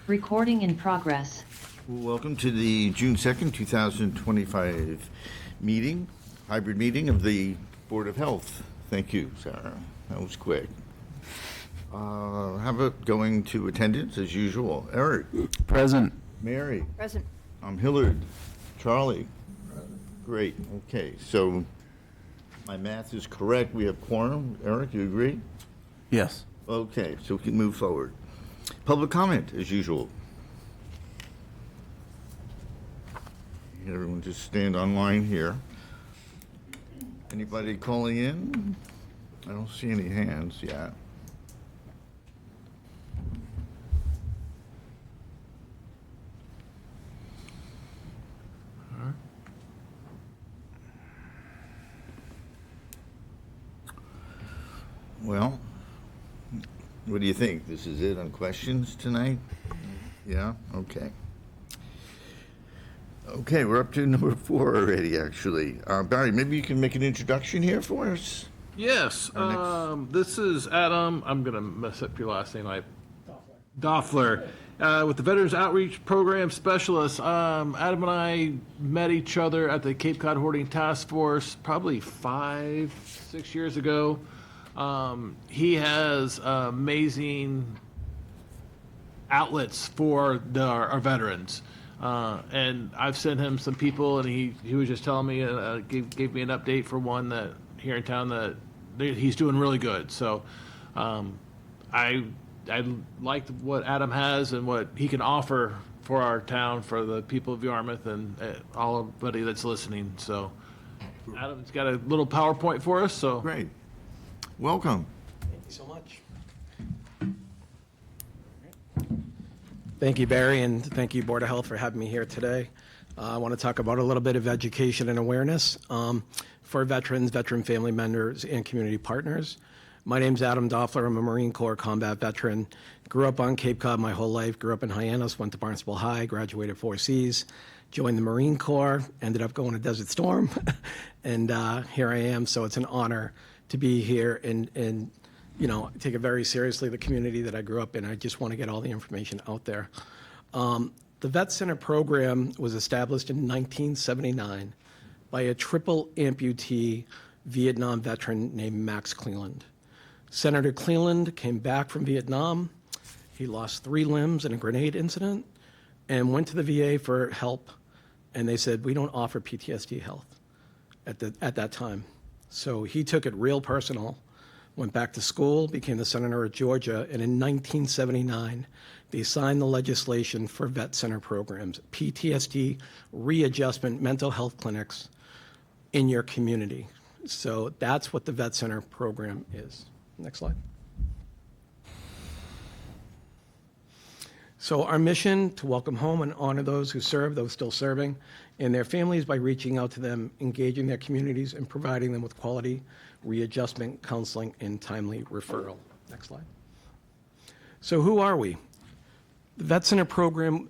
Recording in progress. Welcome to the June 2nd, 2025 meeting, hybrid meeting of the Board of Health. Thank you, Sarah. That was quick. How about going to attendance as usual? Eric? Present. Mary? Present. I'm Hillard. Charlie? Great. Okay, so my math is correct. We have quorum. Eric, you agree? Yes. Okay, so we can move forward. Public comment as usual. Everyone just stand online here. Anybody calling in? I don't see any hands yet. Well, what do you think? This is it on questions tonight? Yeah? Okay. Okay, we're up to number 4 already, actually. Barry, maybe you can make an introduction here for us? Yes, this is Adam. I'm going to mess up your last name. Doffler. With the Veterans Outreach Program Specialist. Adam and I met each other at the Cape Cod Hoarding Task Force probably 5-6 years ago. He has amazing outlets for our veterans. And I've sent him some people, and he was just telling me, gave me an update for one that here in town that he's doing really good. So I liked what Adam has and what he can offer for our town, for the people of Yarmouth and everybody that's listening. So Adam's got a little PowerPoint for us. So Great. Welcome. Thank you so much. Thank you, Barry, and thank you, Board of Health, for having me here today. I want to talk about a little bit of education and awareness for veterans, veteran family members, and community partners. My name's Adam Doffler. I'm a Marine Corps combat veteran. Grew up on Cape Cod my whole life. Grew up in Hyannis, went to Barnstable High, graduated 4 Cs, joined the Marine Corps, ended up going to Desert Storm, and here I am. So it's an honor to be here and you know, take it very seriously, the community that I grew up in. I just want to get all the information out there. The Vet Center program was established in 1979 by a triple amputee Vietnam veteran named Max Cleland. Senator Cleland came back from Vietnam. He lost 3 limbs in a grenade incident and went to the VA for help. And they said, we don't offer PTSD health at that time. So he took it real personal, went back to school, became the senator of Georgia, and in 1979, they signed the legislation for vet center programs, PTSD readjustment mental health clinics in your community. So that's what the vet center program is. Next slide. So our mission to welcome home and honor those who serve, those still serving, and their families by reaching out to them, engaging their communities, and providing them with quality readjustment, counseling, and timely referral. Next slide. So who are we? The Vet Center program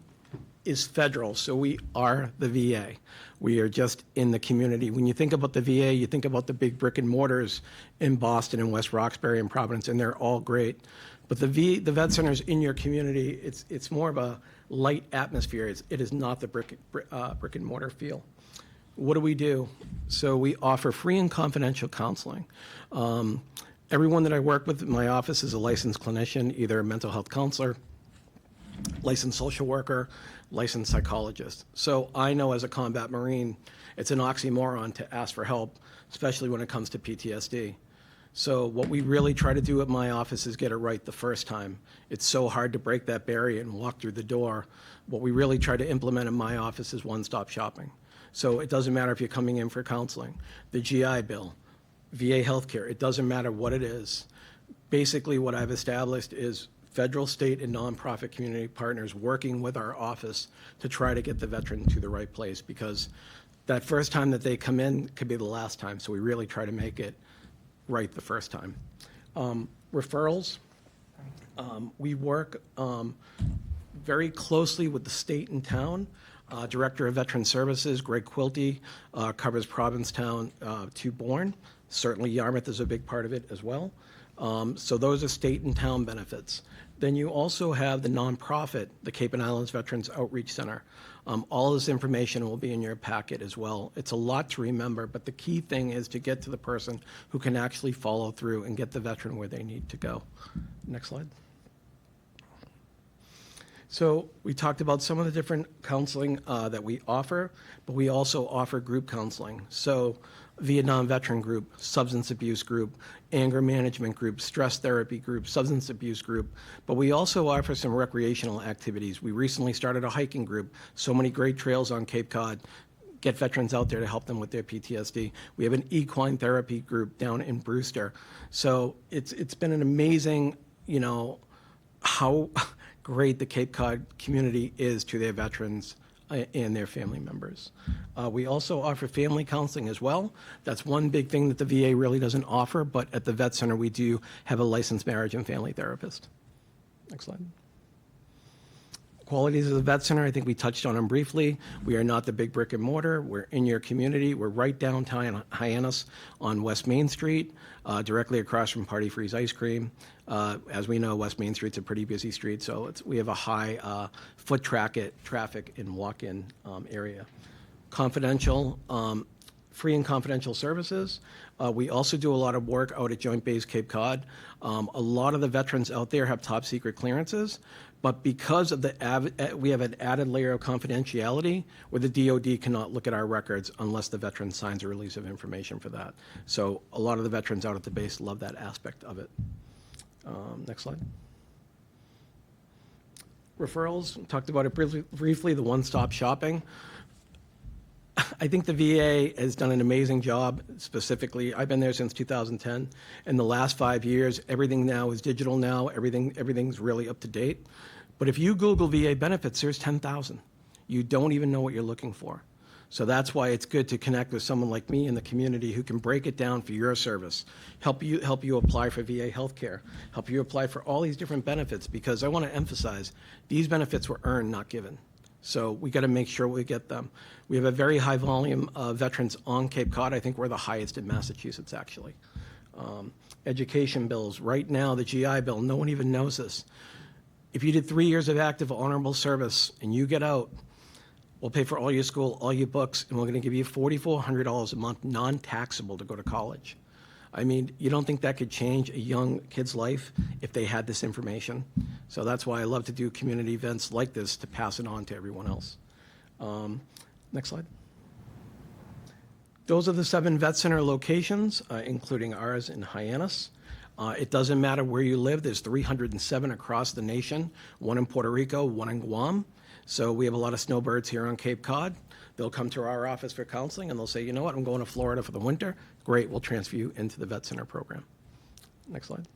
is federal, so we are the VA. We are just in the community. When you think about the VA, you think about the big brick and mortars in Boston and West Roxbury and Providence, and they're all great. But the Vet Center's in your community. It's more of a light atmosphere. It is not the brick and mortar feel. What do we do? So we offer free and confidential counseling. Everyone that I work with in my office is a licensed clinician, either a mental health counselor, licensed social worker, licensed psychologist. So I know as a combat Marine, it's an oxymoron to ask for help, especially when it comes to PTSD. So what we really try to do at my office is get it right the first time. It's so hard to break that barrier and walk through the door. What we really try to implement in my office is one-stop shopping. So it doesn't matter if you're coming in for counseling, the GI Bill, VA healthcare, it doesn't matter what it is. Basically what I've established is federal, state, and nonprofit community partners working with our office to try to get the veteran to the right place, because that first time that they come in could be the last time. So we really try to make it right the first time. Referrals, we work very closely with the state and town. Director of Veteran Services, Greg Quilty, covers Provincetown to Bourne. Certainly Yarmouth is a big part of it as well. So those are state and town benefits. Then you also have the nonprofit, the Cape and Islands Veterans Outreach Center. All this information will be in your packet as well. It's a lot to remember, but the key thing is to get to the person who can actually follow through and get the veteran where they need to go. Next slide. So we talked about some of the different counseling that we offer, but we also offer group counseling. So Vietnam veteran group, substance abuse group, anger management group, stress therapy group, substance abuse group, but we also offer some recreational activities. We recently started a hiking group, so many great trails on Cape Cod. Get veterans out there to help them with their PTSD. We have an equine therapy group down in Brewster. So it's been an amazing, how great the Cape Cod community is to their veterans and their family members. We also offer family counseling as well. That's one big thing that the VA really doesn't offer, but at the Vet Center we do have a licensed marriage and family therapist. Next slide. Qualities of the Vet Center, I think we touched on them briefly. We are not the big brick and mortar. We're in your community. We're right downtown Hyannis on West Main Street, directly across from Party Freeze Ice Cream. As we know, West Main Street's a pretty busy street, so we have a high foot traffic and walk-in area. Confidential, free and confidential services. We also do a lot of work out at Joint Base Cape Cod. A lot of the veterans out there have top secret clearances, but because of we have an added layer of confidentiality where the DOD cannot look at our records unless the veteran signs a release of information for that. So a lot of the veterans out at the base love that aspect of it. Next slide. Referrals, talked about it briefly, the one-stop shopping. I think the VA has done an amazing job. Specifically, I've been there since 2010. In the last 5 years, everything now is digital now. Everything's really up to date. But if you Google VA benefits, there's 10,000. You don't even know what you're looking for. So that's why it's good to connect with someone like me in the community who can break it down for your service, help you apply for VA healthcare, help you apply for all these different benefits, because I want to emphasize these benefits were earned, not given. So we got to make sure we get them. We have a very high volume of veterans on Cape Cod. I think we're the highest in Massachusetts, actually. Education bills. Right now, the GI Bill, no one even knows this. If you did 3 years of active honorable service and you get out, we'll pay for all your school, all your books, and we're going to give you $4,400 a month non-taxable to go to college. I mean, you don't think that could change a young kid's life if they had this information? So that's why I love to do community events like this to pass it on to everyone else. Next slide. Those are the 7 Vet Center locations, including ours in Hyannis. It doesn't matter where you live. There's 307 across the nation, 1 in Puerto Rico, 1 in Guam. So we have a lot of snowbirds here on Cape Cod. They'll come to our office for counseling and they'll say, you know what, I'm going to Florida for the winter. Great, we'll transfer you into the Vet Center program. Next slide.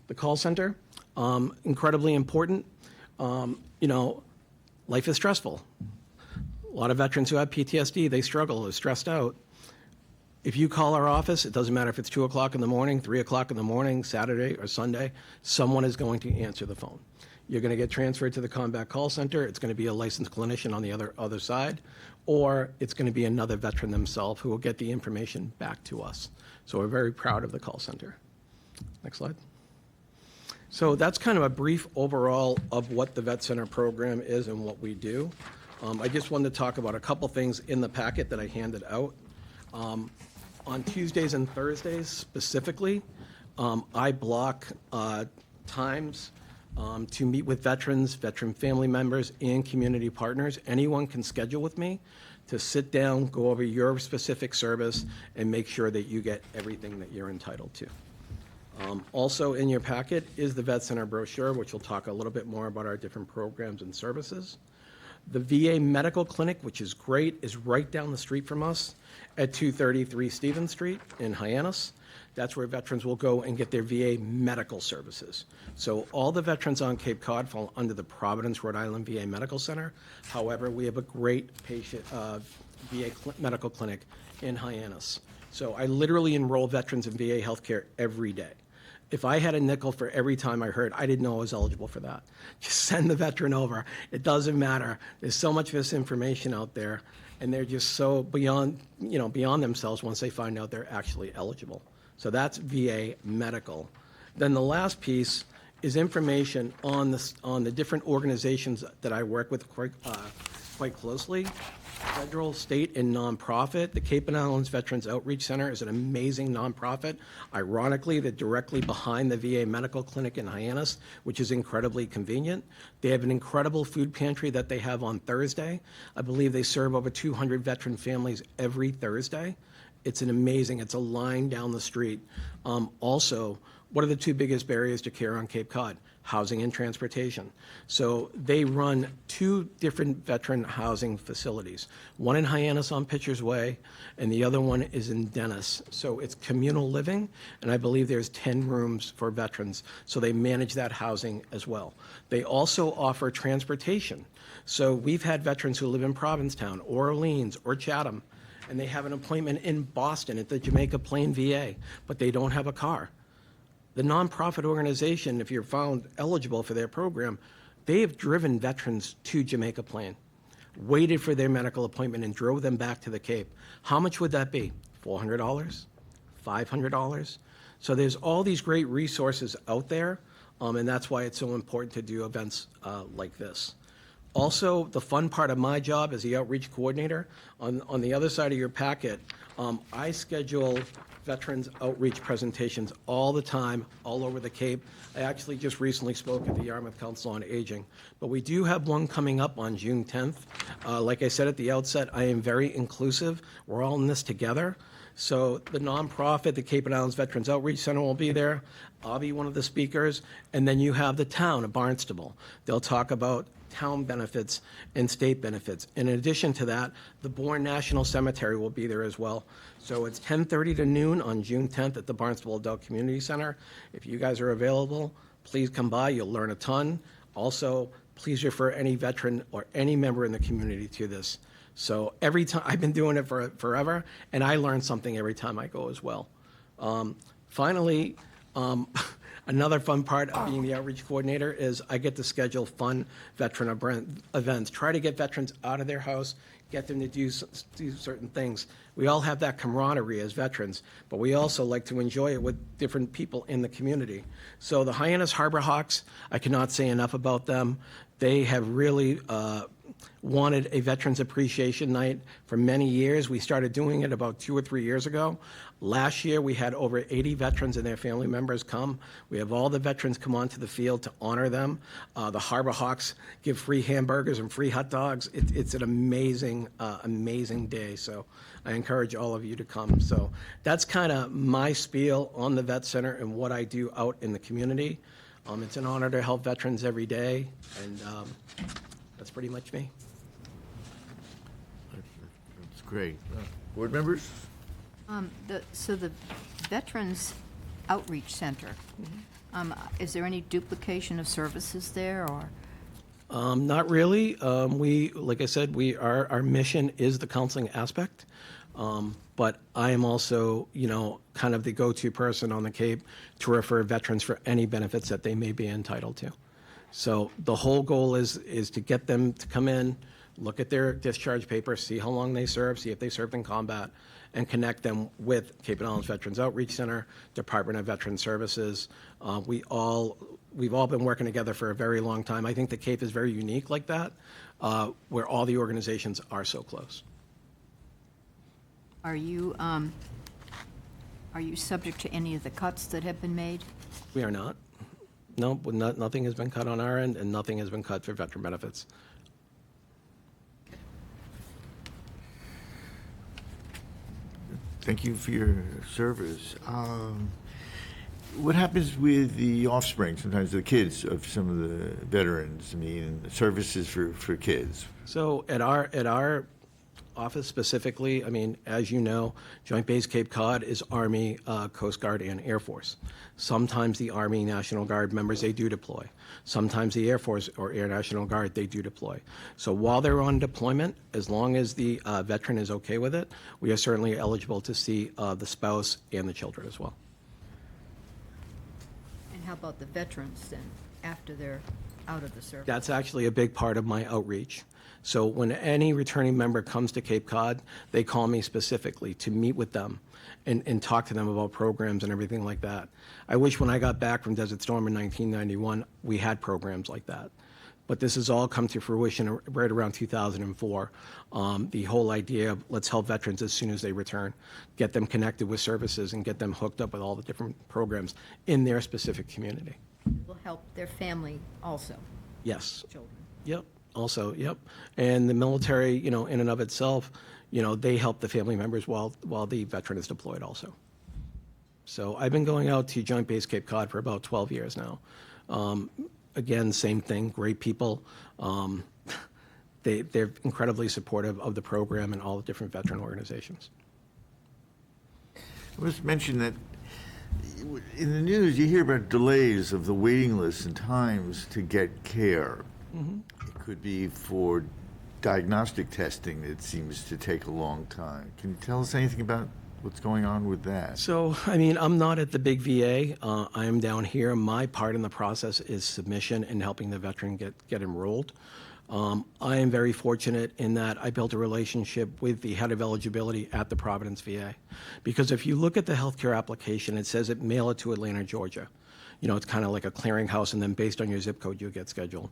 The call center, incredibly important. Life is stressful. A lot of veterans who have PTSD, they struggle, they're stressed out. If you call our office, it doesn't matter if it's 2 o'clock in the morning, 3 o'clock in the morning, Saturday or Sunday, someone is going to answer the phone. You're going to get transferred to the combat call center. It's going to be a licensed clinician on the other side, or it's going to be another veteran themselves who will get the information back to us. So we're very proud of the call center. Next slide. So that's kind of a brief overall of what the Vet Center program is and what we do. I just wanted to talk about a couple things in the packet that I handed out. On Tuesdays and Thursdays specifically, I block times to meet with veterans, veteran family members, and community partners. Anyone can schedule with me to sit down, go over your specific service, and make sure that you get everything that you're entitled to. Also in your packet is the Vet Center brochure, which will talk a little bit more about our different programs and services. The VA Medical Clinic, which is great, is right down the street from us at 233 Stevens Street in Hyannis. That's where veterans will go and get their VA medical services. So all the veterans on Cape Cod fall under the Providence, Rhode Island VA Medical Center. However, we have a great patient VA medical clinic in Hyannis. So I literally enroll veterans in VA healthcare every day. If I had a nickel for every time I heard, I didn't know I was eligible for that. Just send the veteran over. It doesn't matter. There's so much misinformation out there, and they're just so beyond themselves once they find out they're actually eligible. So that's VA medical. Then the last piece is information on the different organizations that I work with quite closely. Federal, state, and nonprofit. The Cape and Islands Veterans Outreach Center is an amazing nonprofit. Ironically, they're directly behind the VA Medical Clinic in Hyannis, which is incredibly convenient. They have an incredible food pantry that they have on Thursday. I believe they serve over 200 veteran families every Thursday. It's it's a line down the street. Also, what are the two biggest barriers to care on Cape Cod? Housing and transportation. So they run 2 different veteran housing facilities, one in Hyannis on Pitcher's Way, and the other one is in Dennis. So it's communal living, and I believe there's 10 rooms for veterans, so they manage that housing as well. They also offer transportation. So we've had veterans who live in Provincetown, or Orleans, or Chatham, and they have an appointment in Boston at the Jamaica Plain VA, but they don't have a car. The nonprofit organization, if you're found eligible for their program, they have driven veterans to Jamaica Plain, waited for their medical appointment, and drove them back to the Cape. How much would that be? $400? $500? So there's all these great resources out there, and that's why it's so important to do events like this. Also, the fun part of my job as the outreach coordinator, on the other side of your packet, I schedule veterans outreach presentations all the time, all over the Cape. I actually just recently spoke at the Yarmouth Council on Aging, but we do have one coming up on June 10th. Like I said at the outset, I am very inclusive. We're all in this together. So the nonprofit, the Cape and Islands Veterans Outreach Center will be there. I'll be one of the speakers. And then you have the town of Barnstable. They'll talk about town benefits and state benefits. In addition to that, the Bourne National Cemetery will be there as well. So it's 10:30 to noon on June 10th at the Barnstable Adult Community Center. If you guys are available, please come by. You'll learn a ton. Also, please refer any veteran or any member in the community to this. So every time, I've been doing it for forever, and I learn something every time I go as well. Finally, another fun part of being the outreach coordinator is I get to schedule fun veteran events. Try to get veterans out of their house, get them to do certain things. We all have that camaraderie as veterans, but we also like to enjoy it with different people in the community. So the Hyannis Harbor Hawks, I cannot say enough about them. They have really wanted a Veterans Appreciation Night for many years. We started doing it about 2 or 3 years ago. Last year, we had over 80 veterans and their family members come. We have all the veterans come onto the field to honor them. The Harbor Hawks give free hamburgers and free hot dogs. It's an amazing, amazing day. So I encourage all of you to come. So that's kind of my spiel on the Vet Center and what I do out in the community. It's an honor to help veterans every day, and that's pretty much me. That's great. Board members? So the Veterans Outreach Center, is there any duplication of services there, or? Not really. Like I said, our mission is the counseling aspect. But I am also, kind of the go-to person on the Cape to refer veterans for any benefits that they may be entitled to. So the whole goal is to get them to come in, look at their discharge paper, see how long they served, see if they served in combat, and connect them with Cape and Islands Veterans Outreach Center, Department of Veteran Services. We've all been working together for a very long time. I think the Cape is very unique like that, where all the organizations are so close. Are you subject to any of the cuts that have been made? We are not. No, nothing has been cut on our end, and nothing has been cut for veteran benefits. Thank you for your service. What happens with the offspring, sometimes the kids of some of the veterans? I mean, services for kids. So at our office specifically, I mean, as you know, Joint Base Cape Cod is Army, Coast Guard, and Air Force. Sometimes the Army National Guard members, they do deploy. Sometimes the Air Force or Air National Guard, they do deploy. So while they're on deployment, as long as the veteran is okay with it, we are certainly eligible to see the spouse and the children as well. And how about the veterans then, after they're out of the service? That's actually a big part of my outreach. So when any returning member comes to Cape Cod, they call me specifically to meet with them and talk to them about programs and everything like that. I wish when I got back from Desert Storm in 1991, we had programs like that. But this has all come to fruition right around 2004. The whole idea of let's help veterans as soon as they return, get them connected with services and get them hooked up with all the different programs in their specific community. Will help their family also, Yes. children. Yep. Also, yep. And the military, you know, in and of itself, you know, they help the family members while the veteran is deployed also. So I've been going out to Joint Base Cape Cod for about 12 years now. Again, same thing, great people. They're incredibly supportive of the program and all the different veteran organizations. I must mention that in the news, you hear about delays of the waiting lists and times to get care. It could be for diagnostic testing. It seems to take a long time. Can you tell us anything about what's going on with that? So, I mean, I'm not at the big VA. I am down here. My part in the process is submission and helping the veteran get enrolled. I am very fortunate in that I built a relationship with the head of eligibility at the Providence VA. Because if you look at the healthcare application, it says it mail it to Atlanta, Georgia. You know, it's kind of like a clearinghouse, and then based on your zip code, you get scheduled.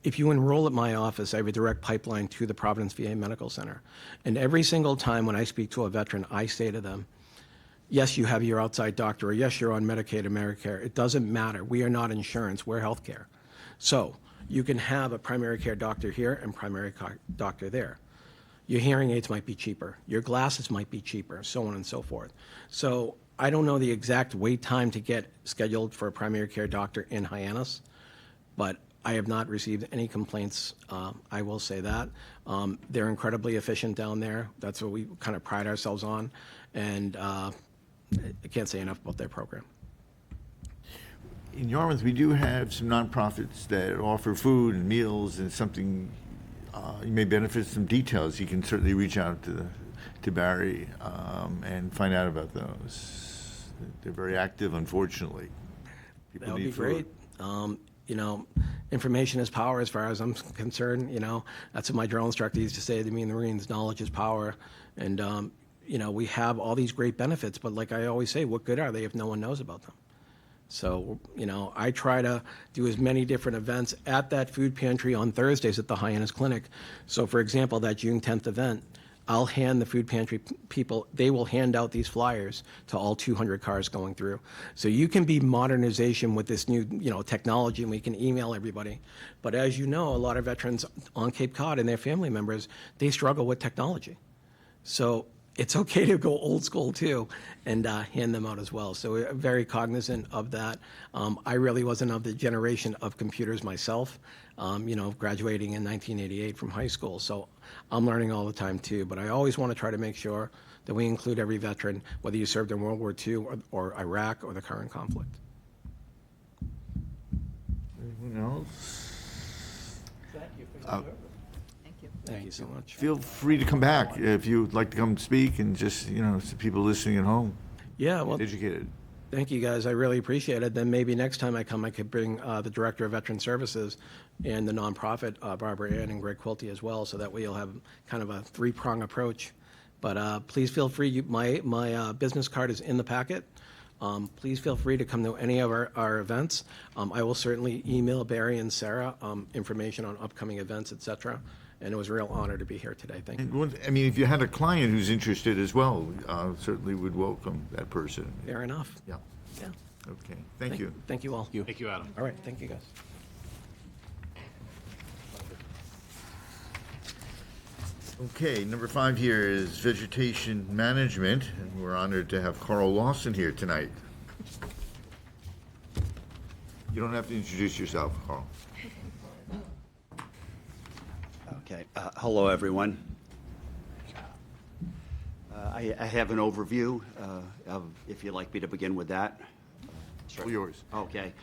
If you enroll at my office, I have a direct pipeline to the Providence VA Medical Center. And every single time when I speak to a veteran, I say to them, yes, you have your outside doctor, or yes, you're on Medicaid or Medicare. It doesn't matter. We are not insurance. We're healthcare. So you can have a primary care doctor here and primary doctor there. Your hearing aids might be cheaper. Your glasses might be cheaper, so on and so forth. So I don't know the exact wait time to get scheduled for a primary care doctor in Hyannis, but I have not received any complaints. I will say that. They're incredibly efficient down there. That's what we kind of pride ourselves on. And I can't say enough about their program. In Yarmouth, we do have some nonprofits that offer food and meals, and something you may benefit some details. You can certainly reach out to Barry and find out about those. They're very active, unfortunately. People That would need be food. great. You know, information is power as far as I'm concerned. You know, that's what my drill instructor used to say to me in the Marines, knowledge is power. And, you know, we have all these great benefits, but like I always say, what good are they if no one knows about them? So, you know, I try to do as many different events at that food pantry on Thursdays at the Hyannis Clinic. So, for example, that June 10th event, I'll hand the food pantry people, they will hand out these flyers to all 200 cars going through. So you can be modernization with this new, you know, technology, and we can email everybody. But as you know, a lot of veterans on Cape Cod and their family members, they struggle with technology. So it's okay to go old school too and hand them out as well. So we're very cognizant of that. I really wasn't of the generation of computers myself, you know, graduating in 1988 from high school. So I'm learning all the time too. But I always want to try to make sure that we include every veteran, whether you served in World War II or Iraq or the current conflict. Anyone else? Thank you. Thank you so much. Feel free to come back if you'd like to come speak, and just, you know, some people listening at home, Yeah, well, educated. thank you, guys. I really appreciate it. Then maybe next time I come, I could bring the Director of Veteran Services and the nonprofit, Barbara Ann and Greg Quilty as well, so that way you'll have kind of a three-prong approach. But please feel free. My business card is in the packet. Please feel free to come to any of our events. I will certainly email Barry and Sarah information on upcoming events, et cetera. And it was a real honor to be here today. Thank you. And I mean, if you had a client who's interested as well, certainly would welcome that person. Fair enough. Yeah. Yeah. Okay. Thank you. Thank you all. Thank you, Adam. All right. Thank you, guys. Okay, number 5 here is vegetation management, and we're honored to have Carl Lawson here tonight. You don't have to introduce yourself, Carl. Okay, hello, everyone. I have an overview of, if you'd like me to begin with that. All yours. Okay,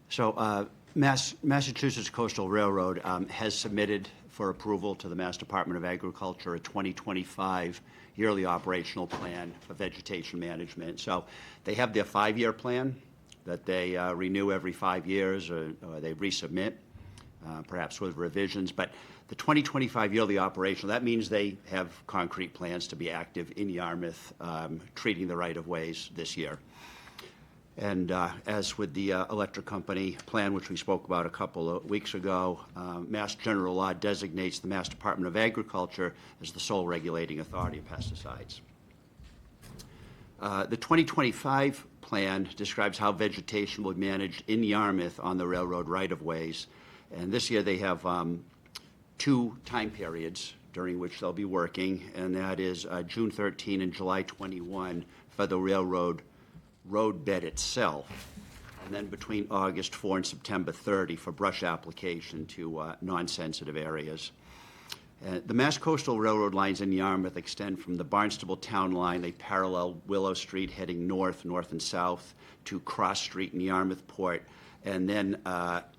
so Massachusetts Coastal Railroad has submitted for approval to the Mass Department of Agriculture a 2025 yearly operational plan for vegetation management. So they have their 5-year plan that they renew every 5 years, or they resubmit. perhaps with revisions. But the 2025 yearly operational, that means they have concrete plans to be active in Yarmouth, treating the right-of-ways this year. And as with the electric company plan, which we spoke about a couple of weeks ago, Mass General Law designates the Mass Department of Agriculture as the sole regulating authority of pesticides. The 2025 plan describes how vegetation will be managed in Yarmouth on the railroad right-of-ways. And this year they have 2 time periods during which they'll be working, and that is June 13 and July 21 for the railroad road bed itself, and then between August 4 and September 30 for brush application to non-sensitive areas. The Mass Coastal Railroad lines in Yarmouth extend from the Barnstable Town Line. They parallel Willow Street heading north, north and south to Cross Street in Yarmouth Port, and then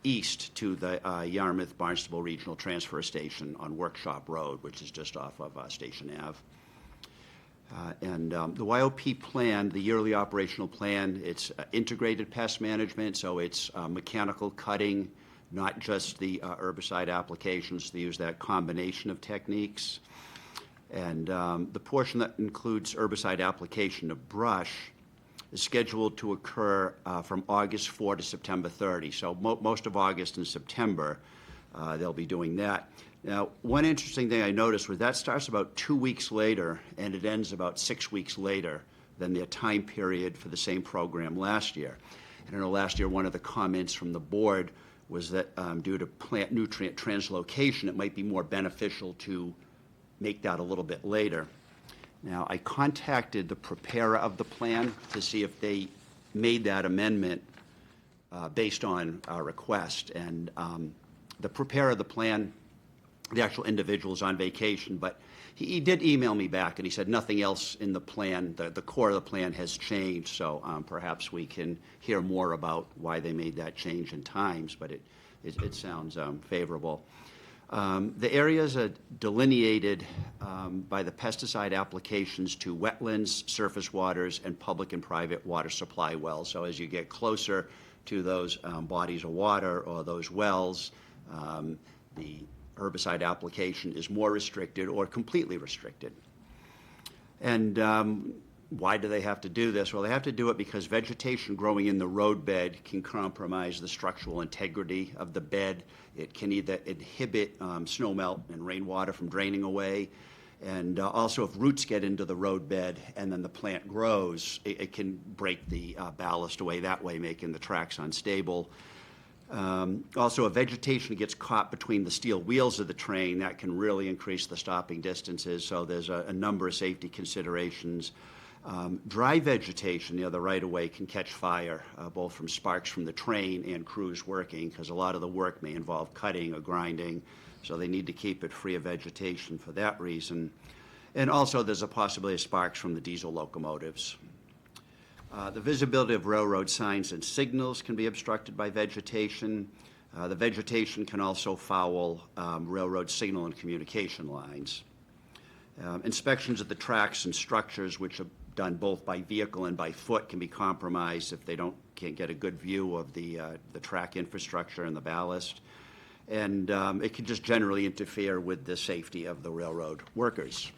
east to the Yarmouth Barnstable Regional Transfer Station on Workshop Road, which is just off of Station Ave. The YOP plan, the yearly operational plan, it's integrated pest management, so it's mechanical cutting, not just the herbicide applications. They use that combination of techniques. And the portion that includes herbicide application of brush is scheduled to occur from August 4 to September 30. So most of August and September, they'll be doing that. Now, one interesting thing I noticed was that starts about 2 weeks later, and it ends about 6 weeks later than their time period for the same program last year. And I know last year one of the comments from the board was that due to plant nutrient translocation, it might be more beneficial to make that a little bit later. Now, I contacted the preparer of the plan to see if they made that amendment based on our request. And the preparer of the plan, the actual individual, is on vacation, but he did email me back, and he said nothing else in the plan, the core of the plan has changed, so perhaps we can hear more about why they made that change in times, but it sounds favorable. The areas are delineated by the pesticide applications to wetlands, surface waters, and public and private water supply wells. So as you get closer to those bodies of water or those wells, the herbicide application is more restricted or completely restricted. And why do they have to do this? Well, they have to do it because vegetation growing in the roadbed can compromise the structural integrity of the bed. It can either inhibit snowmelt and rainwater from draining away, and also if roots get into the roadbed and then the plant grows, it can break the ballast away that way, making the tracks unstable. Also, if vegetation gets caught between the steel wheels of the train, that can really increase the stopping distances, so there's a number of safety considerations. Dry vegetation near the right-of-way can catch fire, both from sparks from the train and crews working, because a lot of the work may involve cutting or grinding, so they need to keep it free of vegetation for that reason. And also, there's a possibility of sparks from the diesel locomotives. The visibility of railroad signs and signals can be obstructed by vegetation. The vegetation can also foul railroad signal and communication lines. Inspections of the tracks and structures, which are done both by vehicle and by foot, can be compromised if they can't get a good view of the track infrastructure and the ballast. And it can just generally interfere with the safety of the railroad workers.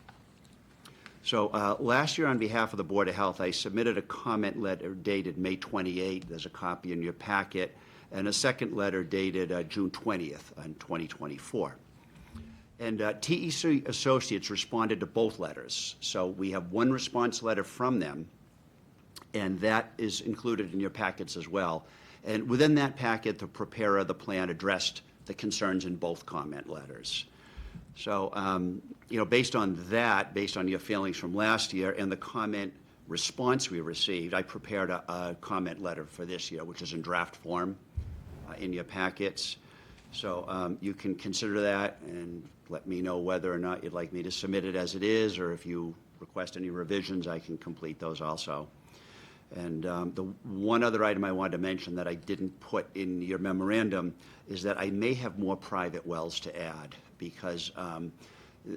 So last year, on behalf of the Board of Health, I submitted a comment letter dated May 28. There's a copy in your packet, and a second letter dated June 20th in 2024. And TEC Associates responded to both letters. So we have one response letter from them, and that is included in your packets as well. And within that packet, the preparer of the plan addressed the concerns in both comment letters. So, based on that, based on your feelings from last year and the comment response we received, I prepared a comment letter for this year, which is in draft form in your packets. So you can consider that and let me know whether or not you'd like me to submit it as it is, or if you request any revisions, I can complete those also. And the one other item I wanted to mention that I didn't put in your memorandum is that I may have more private wells to add, because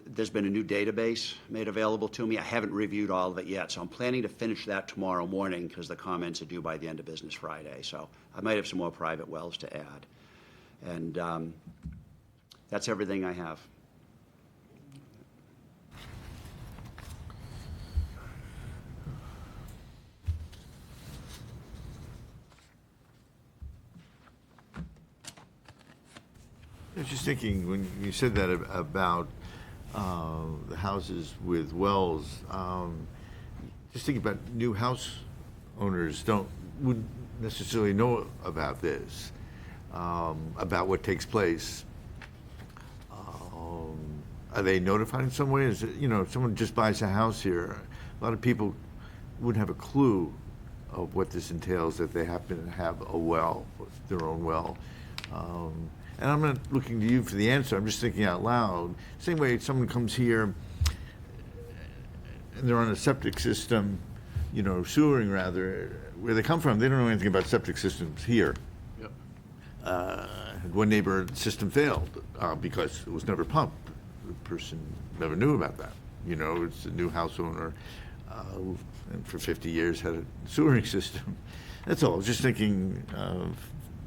there's been a new database made available to me. I haven't reviewed all of it yet, so I'm planning to finish that tomorrow morning because the comments are due by the end of business Friday. So I might have some more private wells to add. And that's everything I have. I was just thinking, when you said that about the houses with wells, just thinking about new house owners wouldn't necessarily know about this, about what takes place. Are they notified in some way? Is it, if someone just buys a house here, a lot of people wouldn't have a clue of what this entails, that they happen to have a well, their own well. And I'm not looking to you for the answer, I'm just thinking out loud. Same way someone comes here and they're on a septic system, sewering rather, where they come from, they don't know anything about septic systems here. Yep. One neighbor system failed because it was never pumped. The person never knew about that. It's a new house owner, and for 50 years had a sewering system. That's all. I was just thinking of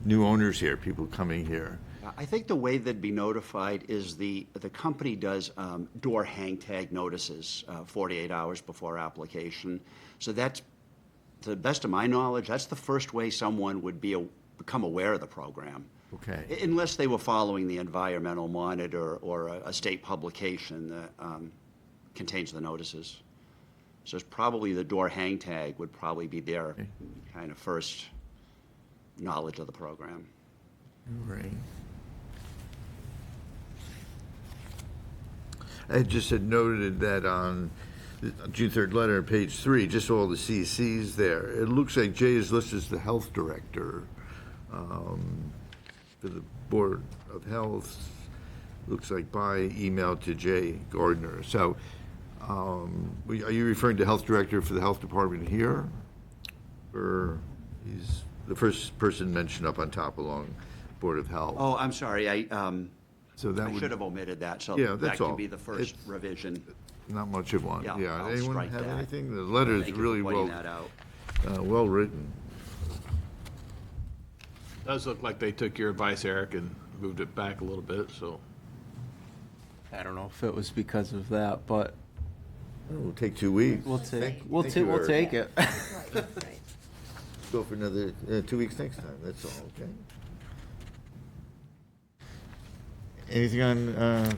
new owners here, people coming here. I think the way they'd be notified is the company does door hang tag notices 48 hours before application. So that's, to the best of my knowledge, that's the first way someone would become aware of the program. Okay. Unless they were following the Environmental Monitor or a state publication that contains the notices. So it's probably the door hang tag would probably be their kind of first knowledge of the program. Right. I just had noted that on the June 3rd letter, page 3, just all the CCs there. It looks like Jay is listed as the health director for the Board of Health. Looks like by email to Jay Gardner. So are you referring to health director for the health department here? Or he's the first person mentioned up on top along Board of Health? Oh, I'm sorry, So that I would, should have omitted that, so Yeah, that that's can all. be the first It's- revision. not much of one. Yeah, Yeah, I'll anyone strike have that. anything? The letter is Thank you really for pointing that out. well written. Does look like they took your advice, Eric, and moved it back a little bit, so. I don't know if it was because of that, but It'll take 2 weeks. we'll take Thank you, we'll Eric. take it. Go for another 2 weeks next time, that's all, okay? Anything on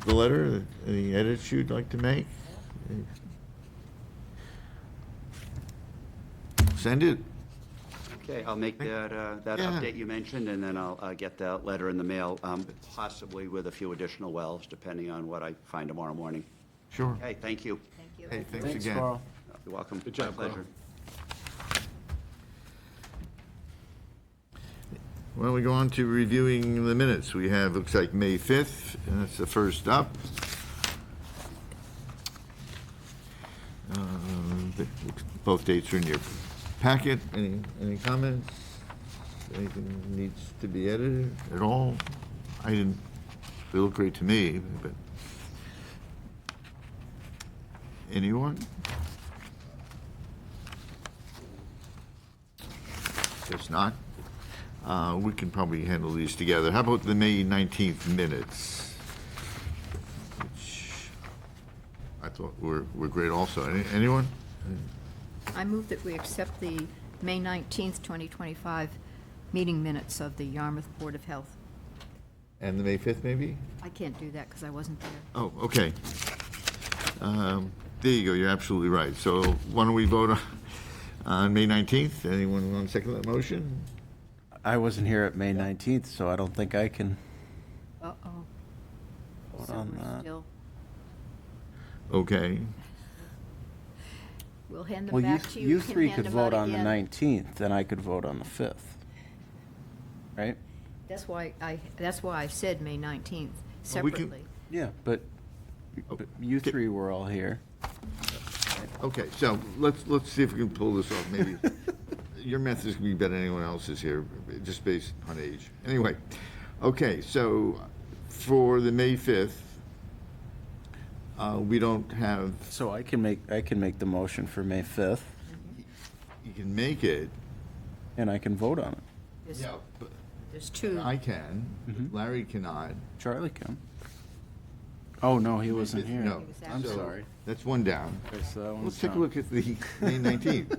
the letter, any edits you'd like to make? Send it. Okay, I'll make that Yeah. update you mentioned, and then I'll get that letter in the mail, possibly with a few additional wells, depending on what I find tomorrow morning. Sure. Okay, thank you. Thank you. Hey, thanks Thanks, again. Carl. You're welcome. Good job, My Carl. pleasure. Well, we go on to reviewing the minutes. We have, looks like May 5th, and that's the first up. Both dates are in your packet. Any comments? Anything needs to be edited at all? They look great to me, but anyone? Guess not. We can probably handle these together. How about the May 19th minutes? Which I thought were great also. Anyone? I move that we accept the May 19th, 2025 meeting minutes of the Yarmouth Board of Health. And the May 5th, maybe? I can't do that because I wasn't there. Oh, okay. There you go, you're absolutely right. So why don't we vote on May 19th? Anyone want to second that motion? I wasn't here at May 19th, so I don't think I can. Uh-oh. Vote So on we're that. still, Okay. we'll hand them Well, back to you. you can three hand could them vote out on the again. 19th, then I could vote on the 5th. Right? That's why I said May 19th Well, we can- separately. Yeah, but you three were all here. Okay, so let's see if we can pull this off, maybe. Your method is going to be better than anyone else's here, just based on age. Anyway, okay, so for the May 5th, we don't have, So I can make the motion for May 5th, you can make it. and I can vote on it. Yes. But There's two. I can, Larry cannot. Charlie can. Oh, no, he wasn't here. No. He was I'm absent. sorry. That's one down. Okay, so that one's Let's take a done. look at the May 19th.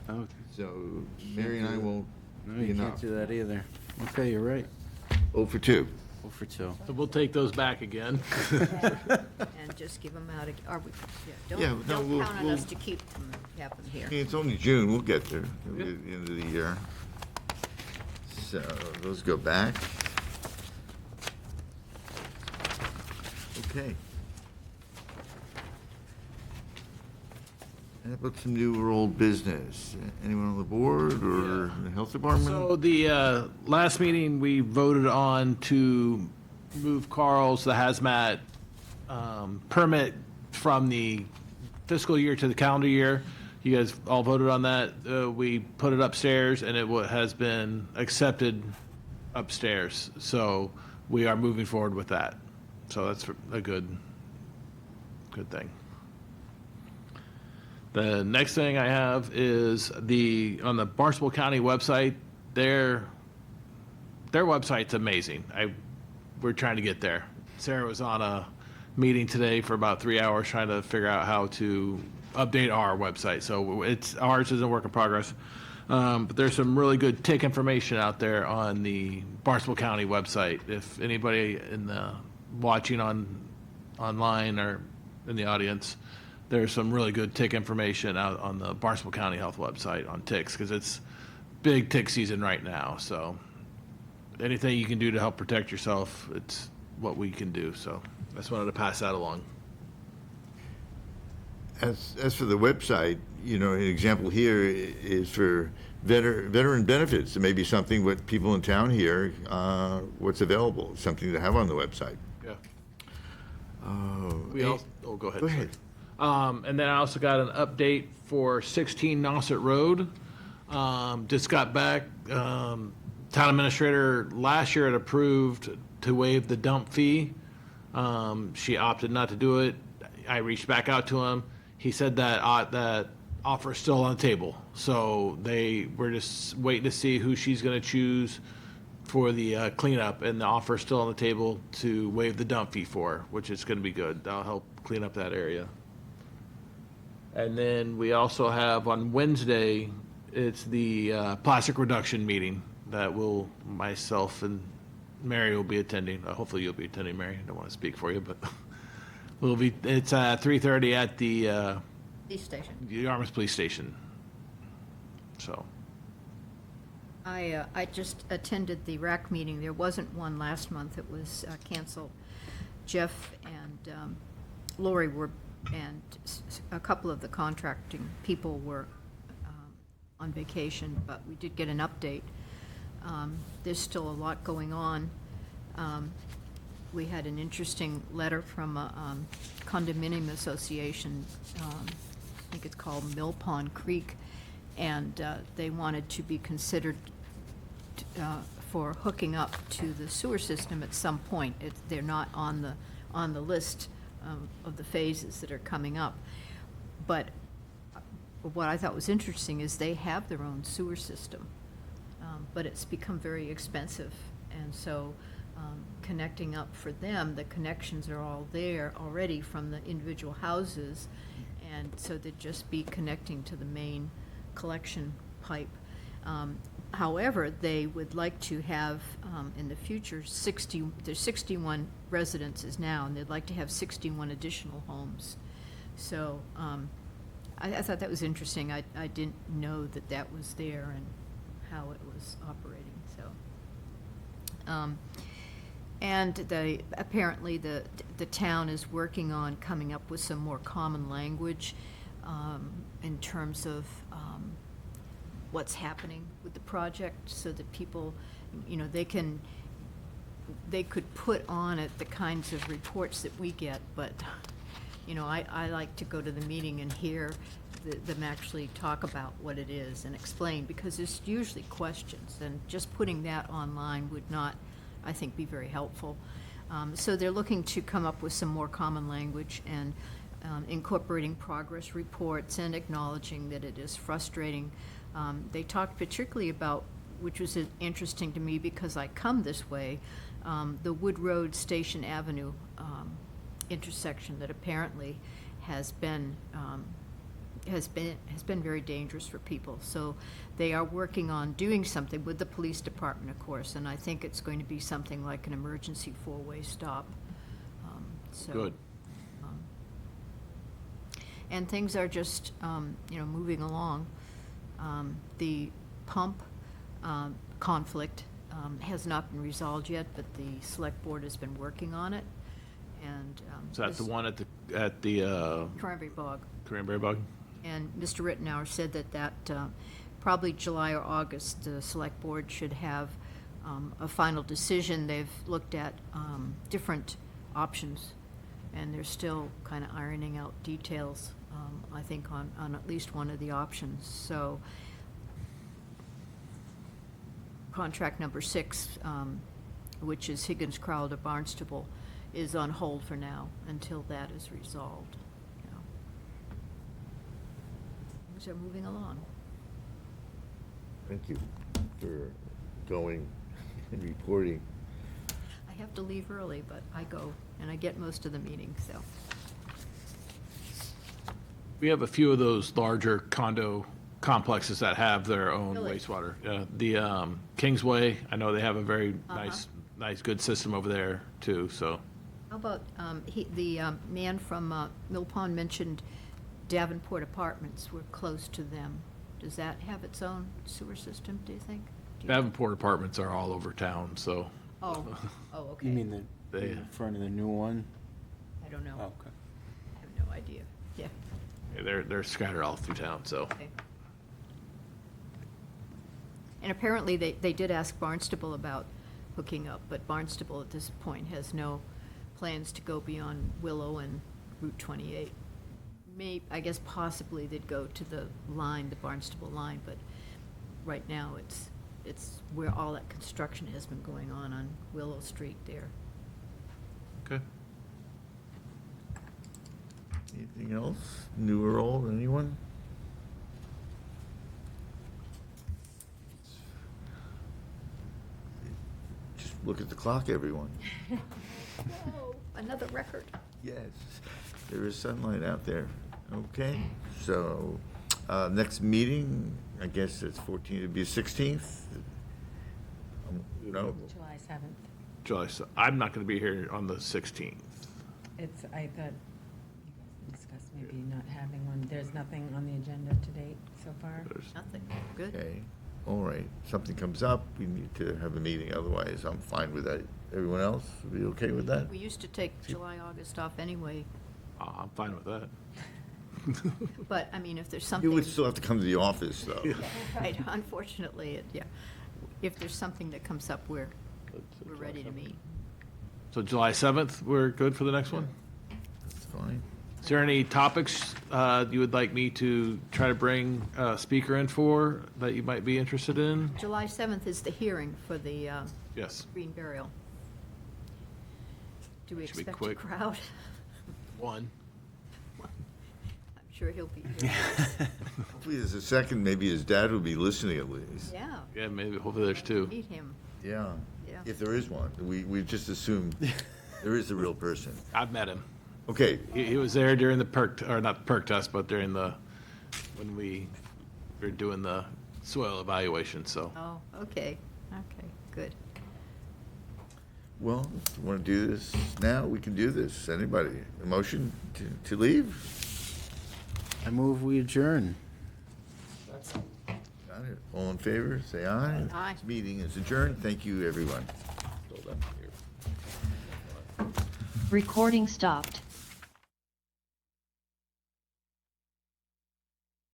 Oh, So Mary and I won't no, be you can't enough. do that either. Okay, you're right. 0 for 2. 0 for 2. So we'll take those back again. And just give them out, are we, Yeah, don't, no, don't we'll- count on we'll- us to keep them, have them here. It's only June, we'll get there at the end of the year. So those go back. Okay. How about some new or old business? Anyone on the board or the health department? So the last meeting, we voted on to move Carl's, the hazmat permit from the fiscal year to the calendar year. You guys all voted on that. We put it upstairs, and it has been accepted upstairs. So we are moving forward with that. So that's a good thing. The next thing I have is on the Barnstable County website, their website's amazing. We're trying to get there. Sarah was on a meeting today for about 3 hours trying to figure out how to update our website. So ours is a work in progress. But there's some really good tick information out there on the Barnstable County website. If anybody watching online or in the audience, there's some really good tick information out on the Barnstable County Health website on ticks, because it's big tick season right now. So anything you can do to help protect yourself, it's what we can do. So I just wanted to pass that along. As for the website, an example here is for veteran benefits. It may be something what people in town hear, what's available, something to have on the website. Yeah. Hey, Go ahead. Go ahead. And then I also got an update for 16 Nauset Road. Just got back, town administrator last year had approved to waive the dump fee. She opted not to do it. I reached back out to him. He said that that offer is still on the table. So we're just waiting to see who she's going to choose for the cleanup, and the offer is still on the table to waive the dump fee for, which is going to be good. That'll help clean up that area. And then we also have on Wednesday, it's the plastic reduction meeting that myself and Mary will be attending. Hopefully you'll be attending, Mary. I don't want to speak for you, but it's 3:30 at the Police station. Yarmouth Police Station. So, I just attended the RAC meeting. There wasn't one last month. It was canceled. Jeff and Lori and a couple of the contracting people were on vacation, but we did get an update. There's still a lot going on. We had an interesting letter from a condominium association, I think it's called Mill Pond Creek, and they wanted to be considered for hooking up to the sewer system at some point. They're not on the list of the phases that are coming up. But what I thought was interesting is they have their own sewer system, but it's become very expensive. And so connecting up for them, the connections are all there already from the individual houses, and so they'd just be connecting to the main collection pipe. However, they would like to have, in the future, there's 61 residences now, and they'd like to have 61 additional homes. So I thought that was interesting. I didn't know that was there and how it was operating, so. And apparently the town is working on coming up with some more common language in terms of what's happening with the project, so that people, they could put on it the kinds of reports that we get, but, I like to go to the meeting and hear them actually talk about what it is and explain, because there's usually questions, and just putting that online would not, I think, be very helpful. So they're looking to come up with some more common language and incorporating progress reports and acknowledging that it is frustrating They talked particularly about, which was interesting to me because I come this way, the Wood Road Station Avenue intersection that apparently has been very dangerous for people. So they are working on doing something with the police department, of course, and I think it's going to be something like an emergency four-way stop. So, Good. and things are just, moving along. The pump conflict has not been resolved yet, but the select board has been working on it, and. Is that the this- one at the Cranberry Bog. Cranberry Bog? And Mr. Rittenhour said that probably July or August, the select board should have a final decision. They've looked at different options, and they're still kind of ironing out details, I think, on at least one of the options. So contract number 6, which is Higgins Crowder Barnstable, is on hold for now until that is resolved. You know. Things are moving along. Thank you for going and reporting. I have to leave early, but I go, and I get most of the meetings, so. We have a few of those larger condo complexes that have their own Really? wastewater. The Kingsway, I know they have a very nice, good system over there too, so. How about, the man from Mill Pond mentioned Davenport Apartments were close to them. Does that have its own sewer system, do you think? Do you- Davenport apartments are all over town, so Oh, okay. You mean They- in front of the new one? I don't know. Oh, okay. I have no idea. Yeah, they're scattered all through town, so. okay. And apparently, they did ask Barnstable about hooking up, but Barnstable at this point has no plans to go beyond Willow and Route 28. I guess possibly they'd go to the line, the Barnstable line, but right now, it's where all that construction has been going on Willow Street there. Okay. Anything else? New or old, anyone? Just look at the clock, everyone. Whoa, another record. Yes, there is sunlight out there. Okay, so, next meeting, I guess it's 14th, it'd be 16th? No? July 7th. July, I'm not going to be here on the 16th. It's, I thought you guys discussed maybe not having one. There's nothing on the agenda to date so far. There's- Nothing, good. Okay, all right. Something comes up, we need to have a meeting, otherwise I'm fine with that. Everyone else, be okay with that? We used to take July, August off anyway, I'm fine with that. but, I mean, if there's You something. would still have to come to the office, though. Right, unfortunately, yeah. If there's something that comes up, we're ready to meet. So July 7th, we're good for the next one? That's fine. Is there any topics you would like me to try to bring a speaker in for that you might be interested in? July 7th is the hearing for the Yes. green burial. Do we Should be expect a quick. crowd? One. I'm sure he'll be here. Hopefully there's a second, maybe his dad will be listening at least. Yeah, Yeah, maybe, hopefully there's two. meet him. Yeah, Yeah. if there is one. We just assumed there is a real person. I've met him. Okay, He was there during the perk, or not the perk test, but during when we were doing the soil evaluation, so. Oh, okay, good. well, if you want to do this now, we can do this. Anybody, a motion to leave? I move we adjourn. Got it. All in favor, say aye. Aye. This meeting is adjourned. Thank you, everyone. Recording stopped.